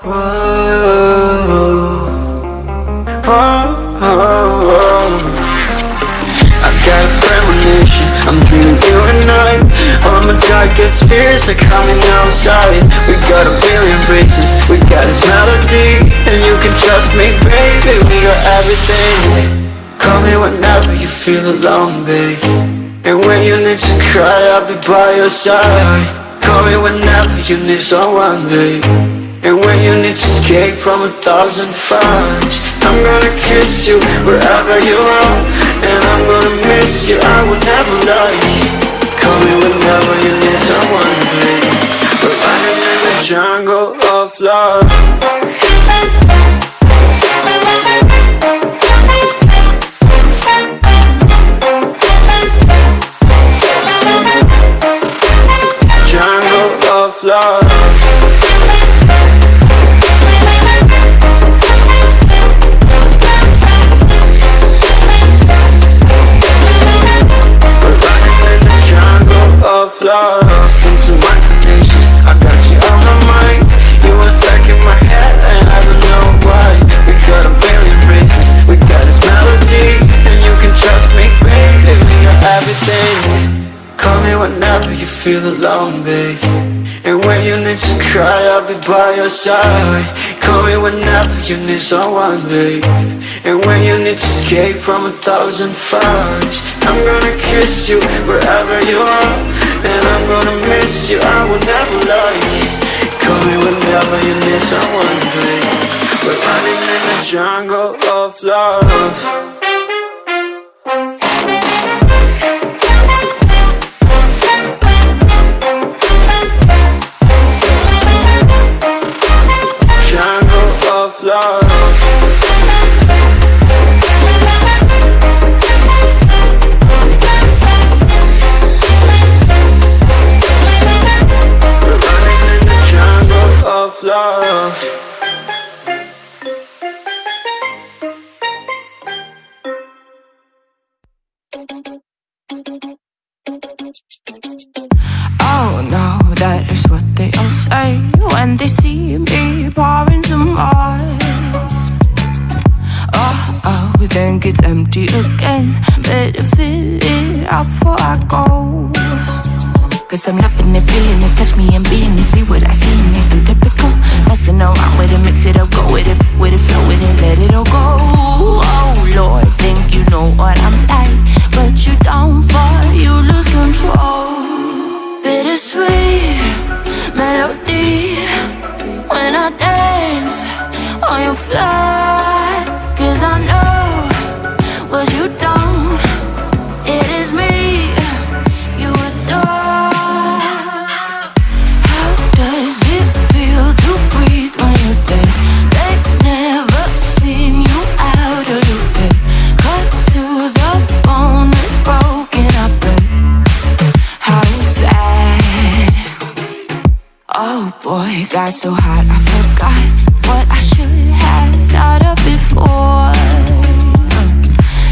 got a premonition, I'm dreaming you and I. All my darkest fears are coming outside. We got a billion races, we got this melody. And you can trust me, baby, we got everything. Call me whenever you feel alone, babe. And when you need to cry, I'll be by your side. Call me whenever you need someone, babe. And when you need to escape from 1,000 fires, I'm gonna kiss you wherever you are. And I'm gonna miss you, I will never lie. Call me whenever you need someone, babe. We're running in the jungle of love. Jungle of love. Of love. Listen to my conditions, I got you on my mind. You are stuck in my head and I don't know why. We got a billion races, we got this melody. And you can trust me, baby, we got everything. Call me whenever you feel alone, babe. And when you need to cry, I'll be by your side. Call me whenever you need someone, babe. And when you need to escape from 1,000 fires, I'm gonna kiss you wherever you are. And I'm gonna miss you, I will never lie. Call me whenever you need someone, babe. We're running in the jungle of love. Love. We're running in the jungle of love. Oh no, that is what they all say when they see me pouring some oil. Oh, think it's empty again. Better fill it up before I go. Cause I'm loving it, feeling it, touch me and being it. See what I see in it, I'm typical. Messing around with it, mix it up, go with it, flow with it, let it all go. Oh Lord, think you know what I'm like, but you don't fall, you lose control. Bittersweet melody when I dance on your fly. Cause I know what you don't, it is me you adore. How does it feel to breathe when you're dead? They've never seen you out of your bed. Cut to the bone, it's broken up and how sad. Oh boy, got so hot I forgot what I should have thought of before.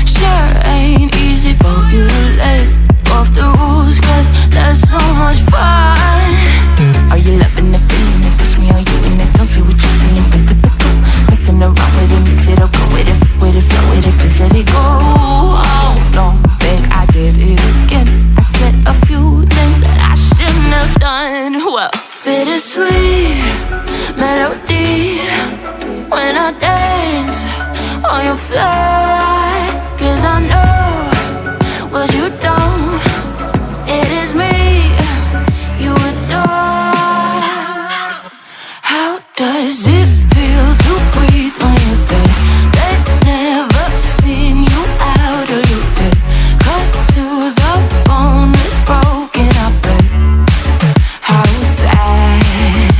Sure ain't easy for you to let off the rules, cause that's so much fun. Are you loving the feeling it? Touch me, are you in it? Don't say what you're saying, but typical. Messing around with it, mix it up, go with it, flow with it, please let it go. Oh no, think I did it again. I said a few things that I shouldn't have done. Well, bittersweet melody when I dance on your fly. Cause I know what you don't, it is me you adore. How does it feel to breathe when you're dead? They've never seen you out of your bed. Cut to the bone, it's broken up and how sad.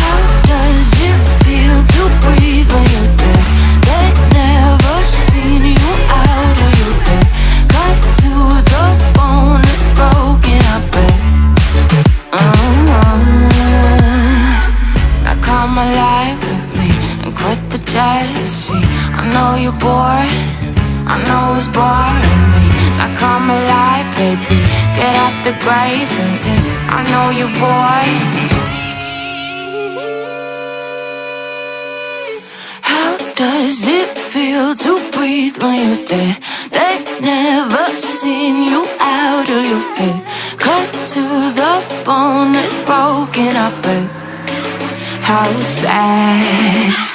How does it feel to breathe when you're dead? They've never seen you out of your bed. Cut to the bone, it's broken up and now come alive with me and quit the jealousy. I know you're bored, I know it's boring me. Now come alive, baby, get out the grave and I know you're bored. does it feel to breathe when you're dead? They never seen you out of your head. Cut to the bone, it's broken up, but how sad.